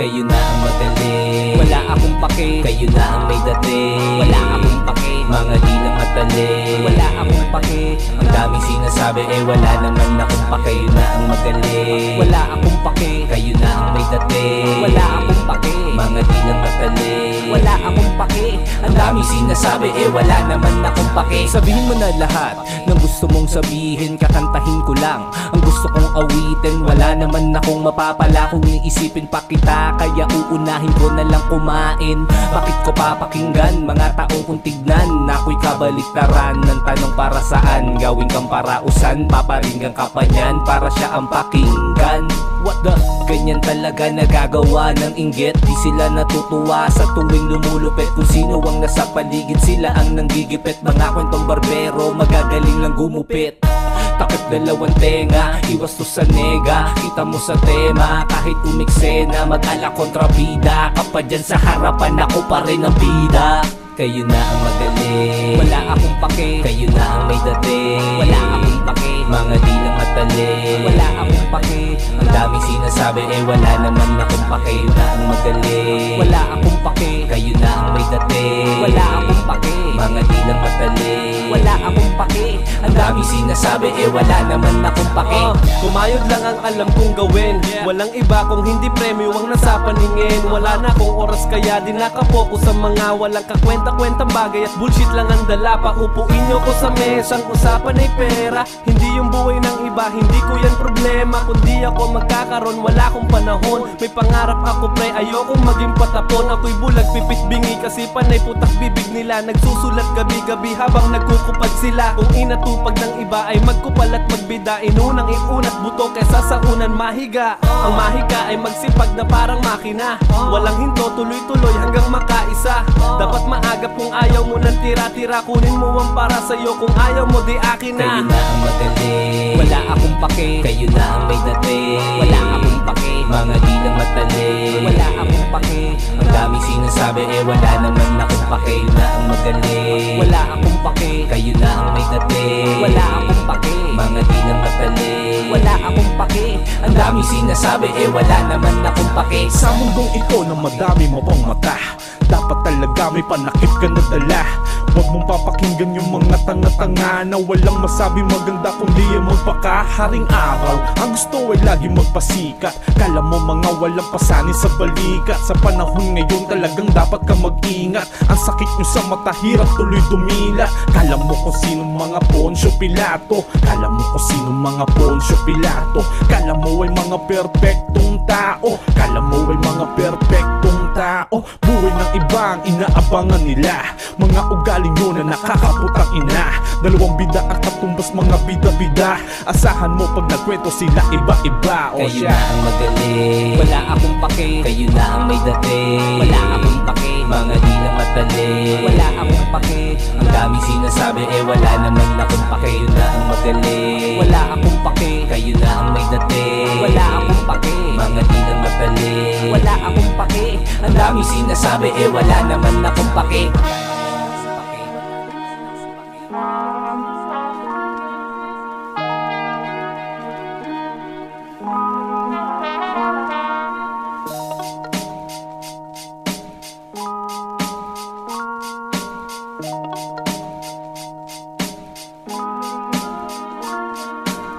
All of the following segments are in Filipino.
Kayo na ang magaling, wala akong pake. Kayo na ang may dating, wala akong pake. Mga di na matali, wala akong pake. Ang daming sinasabi wala naman akong pake. Kayo na ang magaling, wala akong pake. Kayo na ang may dating, wala akong pake. Mga di na matali, wala akong pake. Ang daming sinasabi wala naman akong pake. Sabihin mo na lahat ng gusto mong sabihin, kakantahin ko lang ang gusto kong awitin. Wala naman akong mapapala kung iisipin pa kita, kaya uunahin ko na lang kumain. Bakit ko papakinggan mga taong kung tignan? Ako'y kabaliktaran ng tanong para saan. Gawin kang parausan, paparinggan ka pa niyan para siya ang pakinggan. What the? Ganyan talaga nagagawa ng inggit. Di sila natutuwa sa tuwing lumulupit. Kung sino ang nasa paligid, sila ang nanggigipit. Mga kwentong barbero, magagaling lang gumupit. Takip dalawang tenga, iwas to sa nega. Kita mo sa tema, kahit umiksena. Mag-ala kontrabida, kapag dyan sa harapan ako pa rin ang bida. Kayo na ang magaling, wala akong pake. Kayo na ang may dating, wala akong pake. Mga di na matali, wala akong pake. Ang daming sinasabi wala naman akong pake. Kayo na ang magaling, wala akong pake. Kayo na ang may dating, wala akong pake. Mga di na matali, wala akong pake. Ang daming sinasabi wala naman akong pake. Kumayod lang ang alam kong gawin, walang iba kung hindi premyo ang nasa paningin. Wala na akong oras kaya di nakapokus sa mga walang kakwenta-kwentang bagay at bullshit lang ang dala. Paupuin nyo ko sa mesang usapan ay pera, hindi yung buhay ng iba, hindi ko yan problema. Kundi ako magkakaroon, wala akong panahon. May pangarap ako pre, ayokong maging patapon. Ako'y bulag, pipit bingi kasi panay putak bibig nila. Nagsusulat gabi-gabi habang nagkukupad sila. Kung inatupag ng iba ay magkupal at magbida. Inunang iunat buto kesa sa unan mahiga. Ang mahika ay magsipag na parang makina. Walang hinto, tuloy-tuloy hanggang makaisa. Dapat maagap kung ayaw mo ng tira-tira. Kunin mo ang para sa'yo, kung ayaw mo di akin na. Kayo na ang magaling, wala akong pake. Kayo na ang may dating, wala akong pake. Mga di na matali, wala akong pake. Ang daming sinasabi wala naman akong pake. Kayo na ang magaling, wala akong pake. Kayo na ang may dating, wala akong pake. Mga di na matali, wala akong pake. Ang daming sinasabi wala naman akong pake. Sa mundong ito na madami mapang mata, dapat talaga may panakip ka na dala. Huwag mong papakinggan yung mga tanga-tanga na walang masabi maganda kundi yung magpakaharing araw. Ang gusto ay lagi magpasikat, kala mo mga walang pasanin sa balikat. Sa panahon ngayon talagang dapat ka mag-ingat. Ang sakit nyo sa mata, hirap tuloy dumila. Kala mo kung sino mga Poncio Pilato, kala mo kung sino mga Poncio Pilato. Kala mo ay mga perpektong tao, kala mo ay mga perpektong tao. Buhay ng iba ang inaabangan nila, mga ugali nyo na nakakaputang ina. Dalawang bida ang katumbas mga bida-bida. Asahan mo pag nagkwento sila iba-iba. Kayo na ang magaling, wala akong pake. Kayo na ang may dating, wala akong pake. Mga di na matali, wala akong pake. Ang daming sinasabi wala naman akong pake. Kayo na ang magaling, wala akong pake. Kayo na ang may dating, wala akong pake. Mga di na matali, wala akong pake. Ang daming sinasabi wala naman akong pake.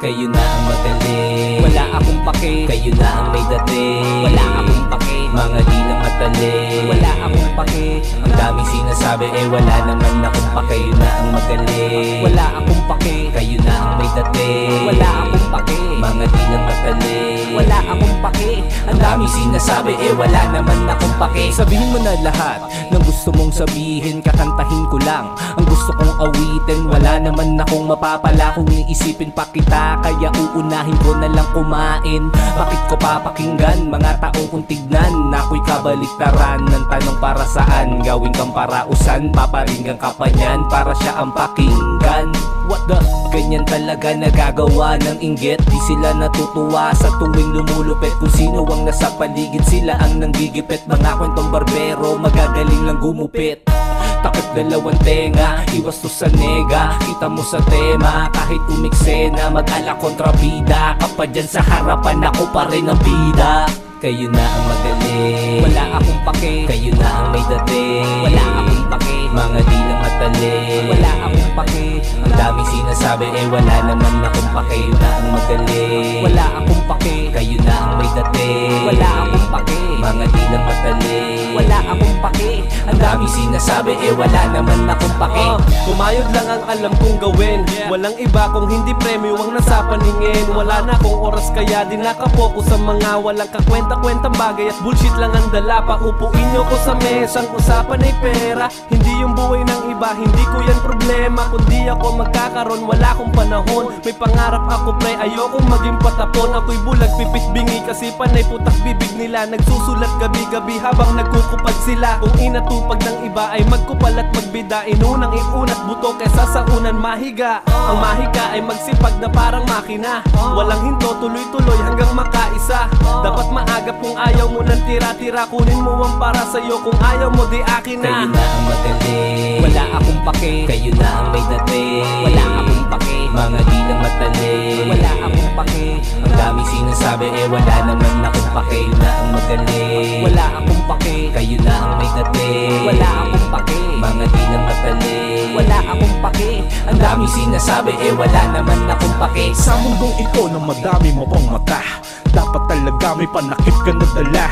Kayo na ang magaling, wala akong pake. Kayo na ang may dating, wala akong pake. Mga di na matali, wala akong pake. Ang daming sinasabi wala naman akong pake. Kayo na ang magaling, wala akong pake. Kayo na ang may dating, wala akong pake. Mga di na matali, wala akong pake. Ang daming sinasabi wala naman akong pake. Sabihin mo na lahat ng gusto mong sabihin, kakantahin ko lang ang gusto kong awitin. Wala naman akong mapapala kung iisipin pa kita, kaya uunahin ko na lang kumain. Bakit ko papakinggan mga taong kung tignan? Ako'y kabaliktaran ng tanong para saan. Gawin ka kang parausan, paparinggan ka pa niyan para siya ang pakinggan. What the? Ganyan talaga nagagawa ng inggit. Di sila natutuwa sa tuwing lumulupit. Kung sino ang nasa paligid, sila ang nanggigipit. Mga kwentong barbero, magagaling lang gumupit. Takip dalawang tenga, iwas to sa nega. Kita mo sa tema, kahit umiksena, mag-ala kontrabida. Kapag dyan sa harapan, ako pa rin ang bida. Kayo na ang magaling, wala akong pake. Kayo na ang may dating, wala akong pake. Mga di lang matali, wala akong pake. Ang daming sinasabi, wala naman akong pake. Kayo na ang magaling, wala akong pake. Kayo na ang may dating, wala akong pake. Mga di lang matali, wala akong pake. Ang daming sinasabi, wala naman akong pake. Kumayod lang ang alam kong gawin. Walang iba kung hindi premyo ang nasa paningin. Wala na akong oras kaya di nakapokus sa mga walang kakwenta-kwentang bagay at bullshit lang ang dala. Paupuin nyo ko sa mesang usapan ay pera. Hindi yung buhay ng iba, hindi ko yan problema. Kundi ako magkakaroon, wala akong panahon. May pangarap ako pre, ayokong maging patapon. Ako'y bulag, pipit bingi kasi panay putak bibig nila. Nagsusulat gabi-gabi habang nagkukupad sila. Kung inatupag ng iba ay magkupal at magbida. Inunang iunat buto kaysa sa unan mahiga. Ang mahiga ay magsipag na parang makina. Walang hinto, tuloy-tuloy hanggang makaisa. Dapat maagap kung ayaw mo ng tira-tira. Kunin mo ang para sa'yo, kung ayaw mo di akin na. Kayo na ang magaling, wala akong pake. Kayo na ang may dating, wala akong pake. Mga di lang matali, wala akong pake. Ang daming sinasabi, wala naman akong pake. Kayo na ang magaling, wala akong pake. Kayo na ang may dating, wala akong pake. Mga di lang matali, wala akong pake. Ang daming sinasabi, wala naman akong pake. Sa mundong ito na madami mo pang mata, dapat talaga may panakip ka na dala.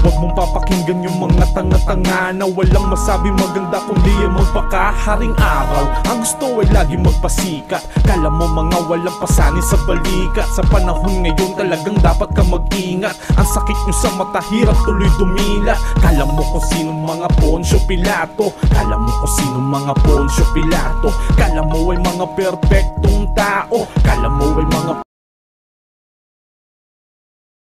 Huwag mong papakinggan yung mga tanga-tanga na walang masabing maganda kundi yung magpakaharing araw. Ang gusto ay lagi magpasikat, kala mo mga walang pasanin sa balikat. Sa panahon ngayon talagang dapat ka mag-ingat. Ang sakit nyo sa mata, hirap tuloy dumilat. Kala mo kung sino mga Poncio Pilato, kala mo kung sino mga Poncio Pilato. Kala mo ay mga perpektong tao,